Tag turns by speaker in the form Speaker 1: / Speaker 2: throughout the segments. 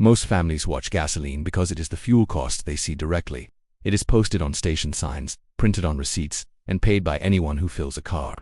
Speaker 1: Most families watch gasoline because it is the fuel cost they see directly. It is posted on station signs, printed on receipts, and paid by anyone who fills a car.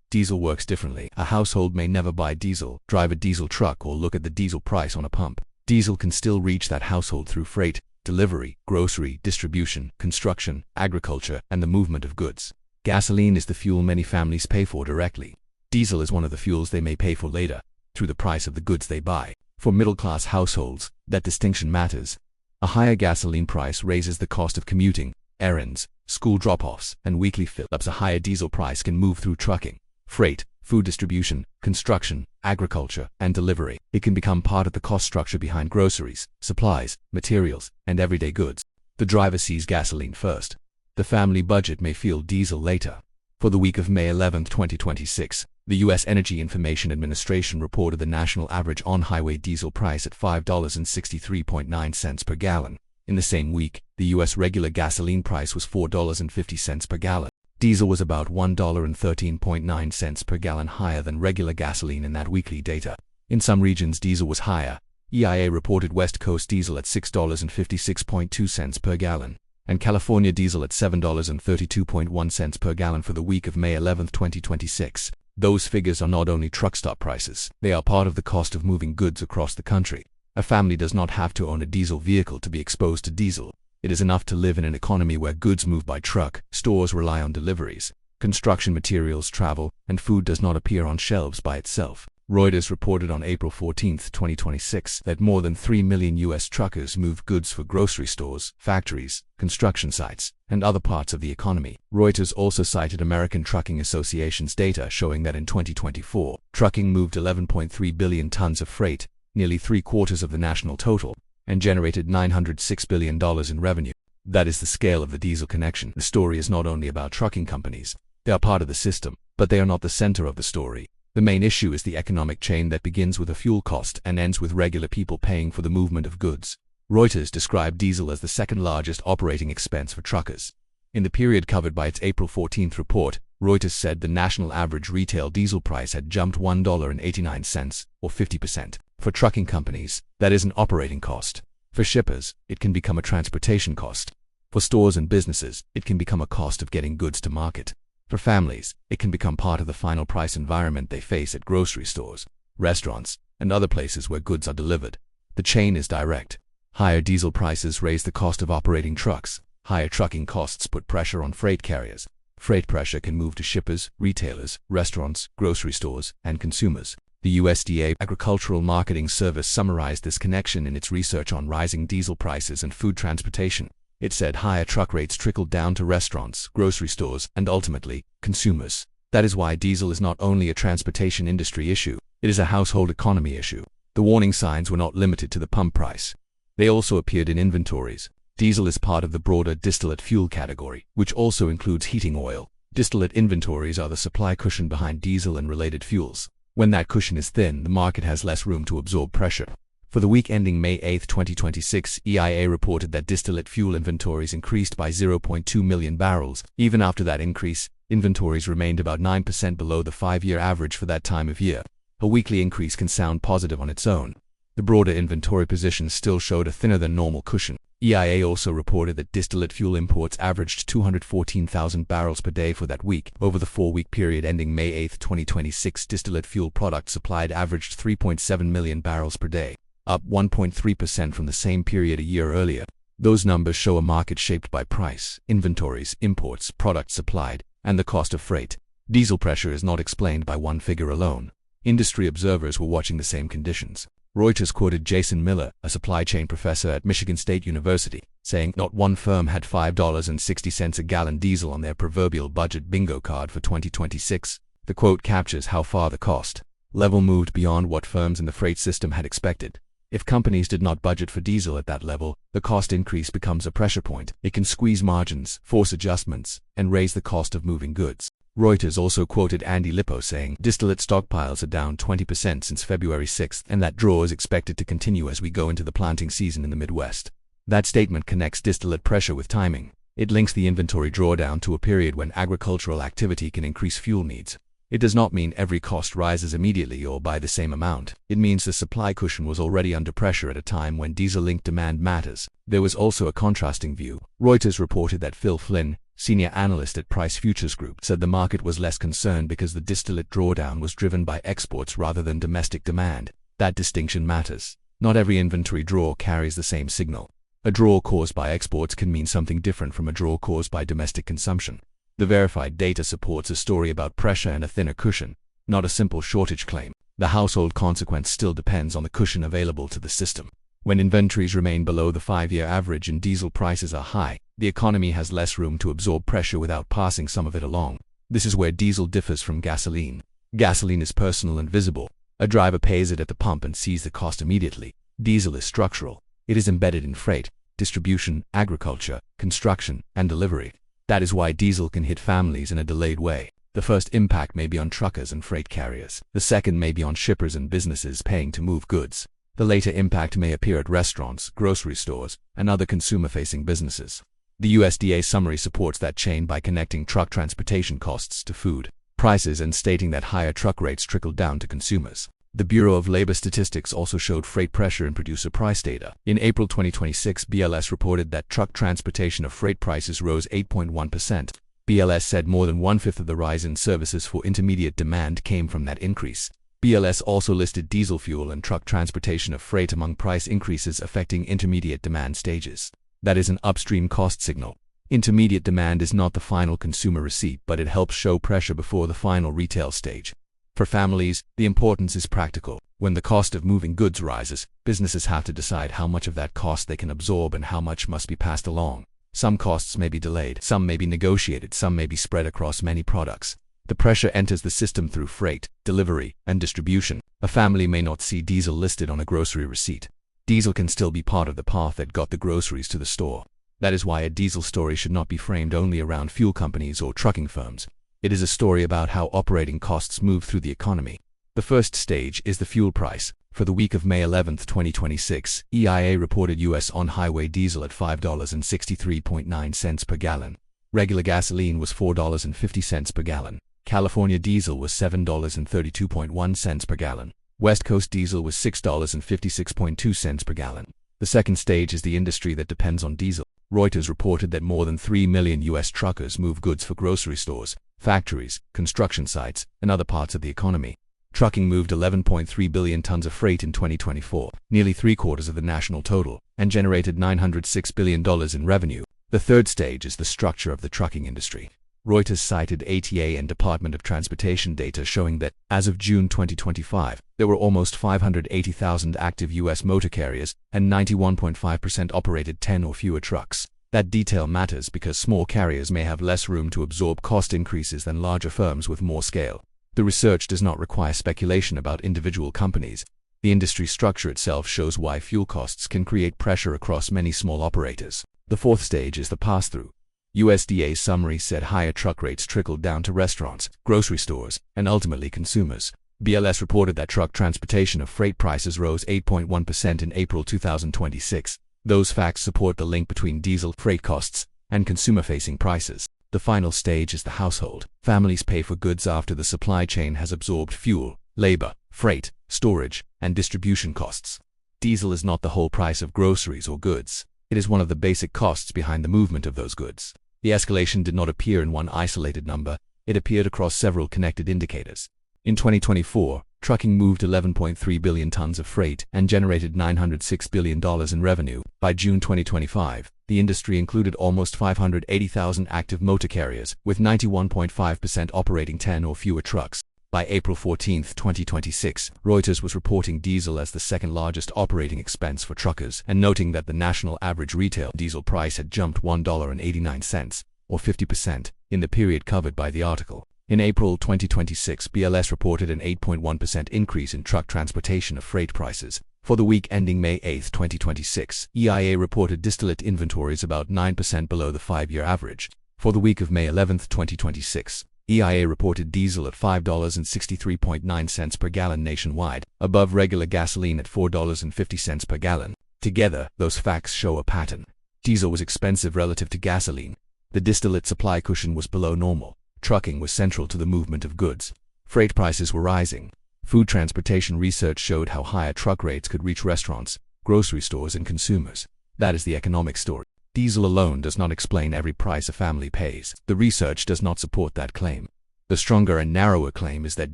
Speaker 1: Diesel works differently. A household may never buy diesel, drive a diesel truck, or look at the diesel price on a pump. Diesel can still reach that household through freight, delivery, grocery, distribution, construction, agriculture, and the movement of goods. Gasoline is the fuel many families pay for directly. Diesel is one of the fuels they may pay for later, through the price of the goods they buy. For middle-class households, that distinction matters. A higher gasoline price raises the cost of commuting, errands, school drop-offs, and weekly fill-ups. A higher diesel price can move through trucking, freight, food distribution, construction, agriculture, and delivery. It can become part of the cost structure behind groceries, supplies, materials, and everyday goods. The driver sees gasoline first. The family budget may feel diesel later. For the week of May 11, 2026, the U.S. Energy Information Administration reported the national average on-highway diesel price at $5.63.9 per gallon. In the same week, the U.S. regular gasoline price was $4.50 per gallon. Diesel was about $1.13.9 per gallon higher than regular gasoline in that weekly data. In some regions, diesel was higher. EIA reported West Coast diesel at $6.56.2 per gallon, and California diesel at $7.32.1 per gallon for the week of May 11, 2026. Those figures are not only truck stop prices, they are part of the cost of moving goods across the country. A family does not have to own a diesel vehicle to be exposed to diesel. It is enough to live in an economy where goods move by truck, stores rely on deliveries, construction materials travel, and food does not appear on shelves by itself. Reuters reported on April 14, 2026, that more than 3 million U.S. truckers moved goods for grocery stores, factories, construction sites, and other parts of the economy. Reuters also cited American Trucking Association's data showing that in 2024, trucking moved 11.3 billion tons of freight, nearly 3/4 of the national total, and generated $906 billion in revenue. That is the scale of the diesel connection. The story is not only about trucking companies. They are part of the system, but they are not the center of the story. The main issue is the economic chain that begins with a fuel cost and ends with regular people paying for the movement of goods. Reuters described diesel as the second largest operating expense for truckers. In the period covered by its April 14 report, Reuters said the national average retail diesel price had jumped $1.89, or 50%. For trucking companies, that is an operating cost. For shippers, it can become a transportation cost. For stores and businesses, it can become a cost of getting goods to market. For families, it can become part of the final price environment they face at grocery stores, restaurants, and other places where goods are delivered. The chain is direct. Higher diesel prices raise the cost of operating trucks. Higher trucking costs put pressure on freight carriers. Freight pressure can move to shippers, retailers, restaurants, grocery stores, and consumers. The USDA Agricultural Marketing Service summarized this connection in its research on rising diesel prices and food transportation. It said higher truck rates trickled down to restaurants, grocery stores, and ultimately, consumers. That is why diesel is not only a transportation industry issue, it is a household economy issue. The warning signs were not limited to the pump price. They also appeared in inventories. Diesel is part of the broader distillate fuel category, which also includes heating oil. Distillate inventories are the supply cushion behind diesel and related fuels. When that cushion is thin, the market has less room to absorb pressure. For the week ending May 8, 2026, EIA reported that distillate fuel inventories increased by 0.2 million barrels. Even after that increase, inventories remained about 9% below the 5-year average for that time of year. A weekly increase can sound positive on its own. The broader inventory position still showed a thinner than normal cushion. EIA also reported that distillate fuel imports averaged 214,000 barrels per day for that week. Over the 4-week period ending May 8, 2026, distillate fuel products supplied averaged 3.7 million barrels per day, up 1.3% from the same period a year earlier. Those numbers show a market shaped by price, inventories, imports, products supplied, and the cost of freight. Diesel pressure is not explained by one figure alone. Industry observers were watching the same conditions. Reuters quoted Jason Miller, a supply chain professor at Michigan State University, saying not one firm had $5.60 a gallon diesel on their proverbial budget bingo card for 2026. The quote captures how far the cost level moved beyond what firms in the freight system had expected. If companies did not budget for diesel at that level, the cost increase becomes a pressure point. It can squeeze margins, force adjustments, and raise the cost of moving goods. Reuters also quoted Andy Lippo saying distillate stockpiles are down 20% since February 6, and that draw is expected to continue as we go into the planting season in the Midwest. That statement connects distillate pressure with timing. It links the inventory drawdown to a period when agricultural activity can increase fuel needs. It does not mean every cost rises immediately or by the same amount. It means the supply cushion was already under pressure at a time when diesel-linked demand matters. There was also a contrasting view. Reuters reported that Phil Flynn, senior analyst at Price Futures Group, said the market was less concerned because the distillate drawdown was driven by exports rather than domestic demand. That distinction matters. Not every inventory draw carries the same signal. A draw caused by exports can mean something different from a draw caused by domestic consumption. The verified data supports a story about pressure and a thinner cushion, not a simple shortage claim. The household consequence still depends on the cushion available to the system. When inventories remain below the 5-year average and diesel prices are high, the economy has less room to absorb pressure without passing some of it along. This is where diesel differs from gasoline. Gasoline is personal and visible. A driver pays it at the pump and sees the cost immediately. Diesel is structural. It is embedded in freight, distribution, agriculture, construction, and delivery. That is why diesel can hit families in a delayed way. The first impact may be on truckers and freight carriers. The second may be on shippers and businesses paying to move goods. The later impact may appear at restaurants, grocery stores, and other consumer-facing businesses. The USDA summary supports that chain by connecting truck transportation costs to food prices and stating that higher truck rates trickled down to consumers. The Bureau of Labor Statistics also showed freight pressure in producer price data. In April 2026, BLS reported that truck transportation of freight prices rose 8.1%. BLS said more than one-fifth of the rise in services for intermediate demand came from that increase. BLS also listed diesel fuel and truck transportation of freight among price increases affecting intermediate demand stages. That is an upstream cost signal. Intermediate demand is not the final consumer receipt, but it helps show pressure before the final retail stage. For families, the importance is practical. When the cost of moving goods rises, businesses have to decide how much of that cost they can absorb and how much must be passed along. Some costs may be delayed, some may be negotiated, some may be spread across many products. The pressure enters the system through freight, delivery, and distribution. A family may not see diesel listed on a grocery receipt. Diesel can still be part of the path that got the groceries to the store. That is why a diesel story should not be framed only around fuel companies or trucking firms. It is a story about how operating costs move through the economy. The first stage is the fuel price. For the week of May 11, 2026, EIA reported U.S. on-highway diesel at $5.63.9 per gallon. Regular gasoline was $4.50 per gallon. California diesel was $7.32.1 per gallon. West Coast diesel was $6.56.2 per gallon. The second stage is the industry that depends on diesel. Reuters reported that more than 3 million U.S. truckers move goods for grocery stores, factories, construction sites, and other parts of the economy. Trucking moved 11.3 billion tons of freight in 2024, nearly three-quarters of the national total, and generated $906 billion in revenue. The third stage is the structure of the trucking industry. Reuters cited ATA and Department of Transportation data showing that, as of June 2025, there were almost 580,000 active U.S. motor carriers, and 91.5% operated 10 or fewer trucks. That detail matters because small carriers may have less room to absorb cost increases than larger firms with more scale. The research does not require speculation about individual companies. The industry structure itself shows why fuel costs can create pressure across many small operators. The fourth stage is the pass-through. USDA's summary said higher truck rates trickled down to restaurants, grocery stores, and ultimately consumers. BLS reported that truck transportation of freight prices rose 8.1% in April 2026. Those facts support the link between diesel freight costs and consumer-facing prices. The final stage is the household. Families pay for goods after the supply chain has absorbed fuel, labor, freight, storage, and distribution costs. Diesel is not the whole price of groceries or goods. It is one of the basic costs behind the movement of those goods. The escalation did not appear in one isolated number, it appeared across several connected indicators. In 2024, trucking moved 11.3 billion tons of freight and generated $906 billion in revenue. By June 2025, the industry included almost 580,000 active motor carriers, with 91.5% operating 10 or fewer trucks. By April 14, 2026, Reuters was reporting diesel as the second largest operating expense for truckers and noting that the national average retail diesel price had jumped $1.89, or 50%, in the period covered by the article. In April 2026, BLS reported an 8.1% increase in truck transportation of freight prices. For the week ending May 8, 2026, EIA reported distillate inventories about 9% below the 5-year average. For the week of May 11, 2026, EIA reported diesel at $5.63.9 per gallon nationwide, above regular gasoline at $4.50 per gallon. Together, those facts show a pattern. Diesel was expensive relative to gasoline. The distillate supply cushion was below normal. Trucking was central to the movement of goods. Freight prices were rising. Food transportation research showed how higher truck rates could reach restaurants, grocery stores, and consumers. That is the economic story. Diesel alone does not explain every price a family pays. The research does not support that claim. The stronger and narrower claim is that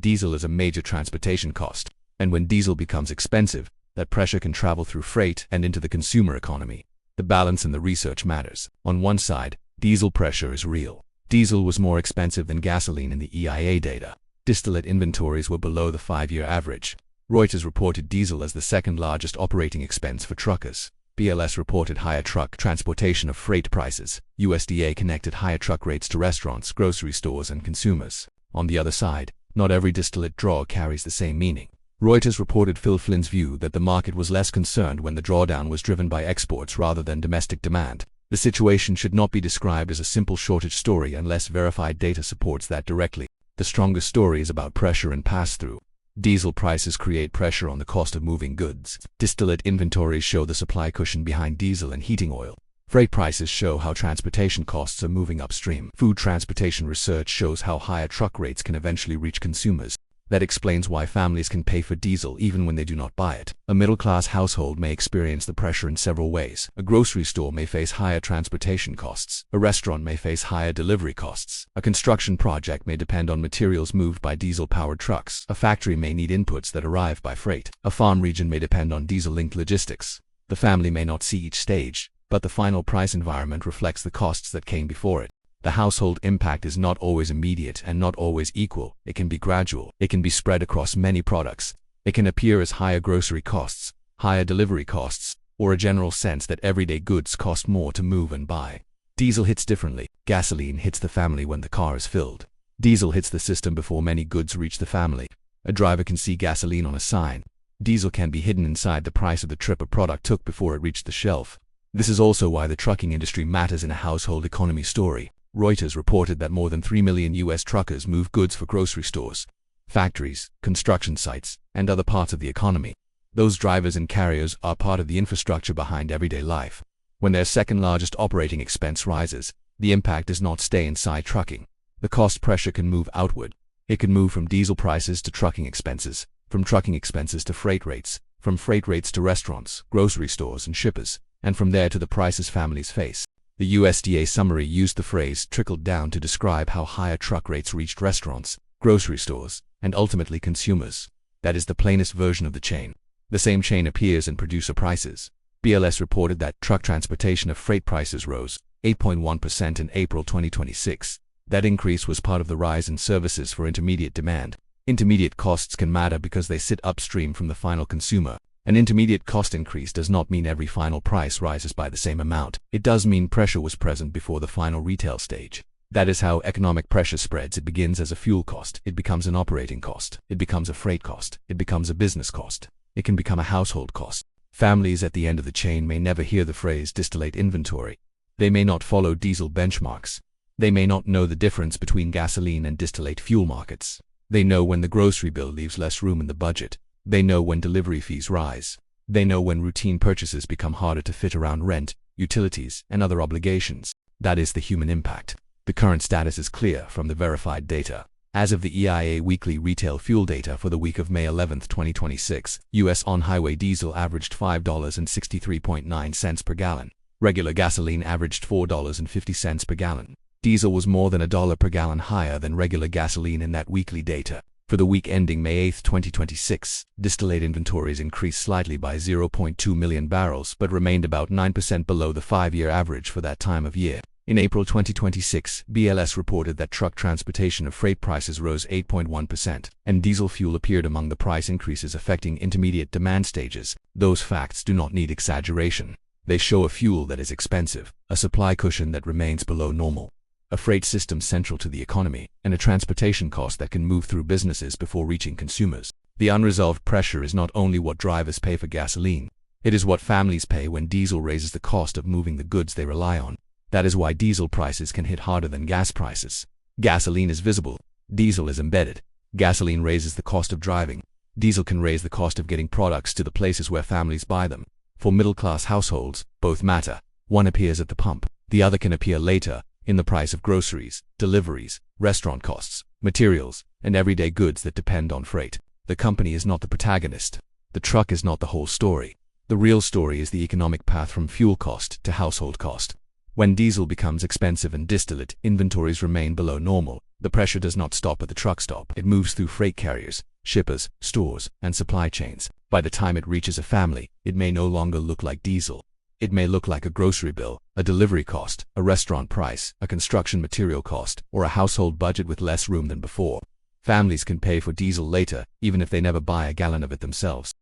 Speaker 1: diesel is a major transportation cost, and when diesel becomes expensive, that pressure can travel through freight and into the consumer economy. The balance in the research matters. On one side, diesel pressure is real. Diesel was more expensive than gasoline in the EIA data. Distillate inventories were below the 5-year average. Reuters reported diesel as the second largest operating expense for truckers. BLS reported higher truck transportation of freight prices. USDA connected higher truck rates to restaurants, grocery stores, and consumers. On the other side, not every distillate draw carries the same meaning. Reuters reported Phil Flynn's view that the market was less concerned when the drawdown was driven by exports rather than domestic demand. The situation should not be described as a simple shortage story unless verified data supports that directly. The strongest story is about pressure and pass-through. Diesel prices create pressure on the cost of moving goods. Distillate inventories show the supply cushion behind diesel and heating oil. Freight prices show how transportation costs are moving upstream. Food transportation research shows how higher truck rates can eventually reach consumers. That explains why families can pay for diesel even when they do not buy it. A middle-class household may experience the pressure in several ways. A grocery store may face higher transportation costs. A restaurant may face higher delivery costs. A construction project may depend on materials moved by diesel-powered trucks. A factory may need inputs that arrive by freight. A farm region may depend on diesel-linked logistics. The family may not see each stage, but the final price environment reflects the costs that came before it. The household impact is not always immediate and not always equal. It can be gradual. It can be spread across many products. It can appear as higher grocery costs, higher delivery costs, or a general sense that everyday goods cost more to move and buy. Diesel hits differently. Gasoline hits the family when the car is filled. Diesel hits the system before many goods reach the family. A driver can see gasoline on a sign. Diesel can be hidden inside the price of the trip a product took before it reached the shelf. This is also why the trucking industry matters in a household economy story. Reuters reported that more than 3 million U.S. truckers move goods for grocery stores, factories, construction sites, and other parts of the economy. Those drivers and carriers are part of the infrastructure behind everyday life. When their second largest operating expense rises, the impact does not stay inside trucking. The cost pressure can move outward. It can move from diesel prices to trucking expenses, from trucking expenses to freight rates, from freight rates to restaurants, grocery stores, and shippers, and from there to the prices families face. The USDA summary used the phrase trickled down to describe how higher truck rates reached restaurants, grocery stores, and ultimately consumers. That is the plainest version of the chain. The same chain appears in producer prices. BLS reported that truck transportation of freight prices rose 8.1% in April 2026. That increase was part of the rise in services for intermediate demand. Intermediate costs can matter because they sit upstream from the final consumer. An intermediate cost increase does not mean every final price rises by the same amount. It does mean pressure was present before the final retail stage. That is how economic pressure spreads. It begins as a fuel cost. It becomes an operating cost. It becomes a freight cost. It becomes a business cost. It can become a household cost. Families at the end of the chain may never hear the phrase distillate inventory. They may not follow diesel benchmarks. They may not know the difference between gasoline and distillate fuel markets. They know when the grocery bill leaves less room in the budget. They know when delivery fees rise. They know when routine purchases become harder to fit around rent, utilities, and other obligations. That is the human impact. The current status is clear from the verified data. As of the EIA weekly retail fuel data for the week of May 11, 2026, U.S. on-highway diesel averaged $5.63.9 per gallon. Regular gasoline averaged $4.50 per gallon. Diesel was more than $1 per gallon higher than regular gasoline in that weekly data. For the week ending May 8, 2026, distillate inventories increased slightly by 0.2 million barrels but remained about 9% below the 5-year average for that time of year. In April 2026, BLS reported that truck transportation of freight prices rose 8.1%, and diesel fuel appeared among the price increases affecting intermediate demand stages. Those facts do not need exaggeration. They show a fuel that is expensive, a supply cushion that remains below normal, a freight system central to the economy, and a transportation cost that can move through businesses before reaching consumers. The unresolved pressure is not only what drivers pay for gasoline, it is what families pay when diesel raises the cost of moving the goods they rely on. That is why diesel prices can hit harder than gas prices. Gasoline is visible, diesel is embedded. Gasoline raises the cost of driving. Diesel can raise the cost of getting products to the places where families buy them. For middle-class households, both matter. One appears at the pump, the other can appear later, in the price of groceries, deliveries, restaurant costs, materials, and everyday goods that depend on freight. The company is not the protagonist. The truck is not the whole story. The real story is the economic path from fuel cost to household cost. When diesel becomes expensive and distillate inventories remain below normal, the pressure does not stop at the truck stop. It moves through freight carriers, shippers, stores, and supply chains. By the time it reaches a family, it may no longer look like diesel. It may look like a grocery bill, a delivery cost, a restaurant price, a construction material cost, or a household budget with less room than before. Families can pay for diesel later, even if they never buy a gallon of it themselves.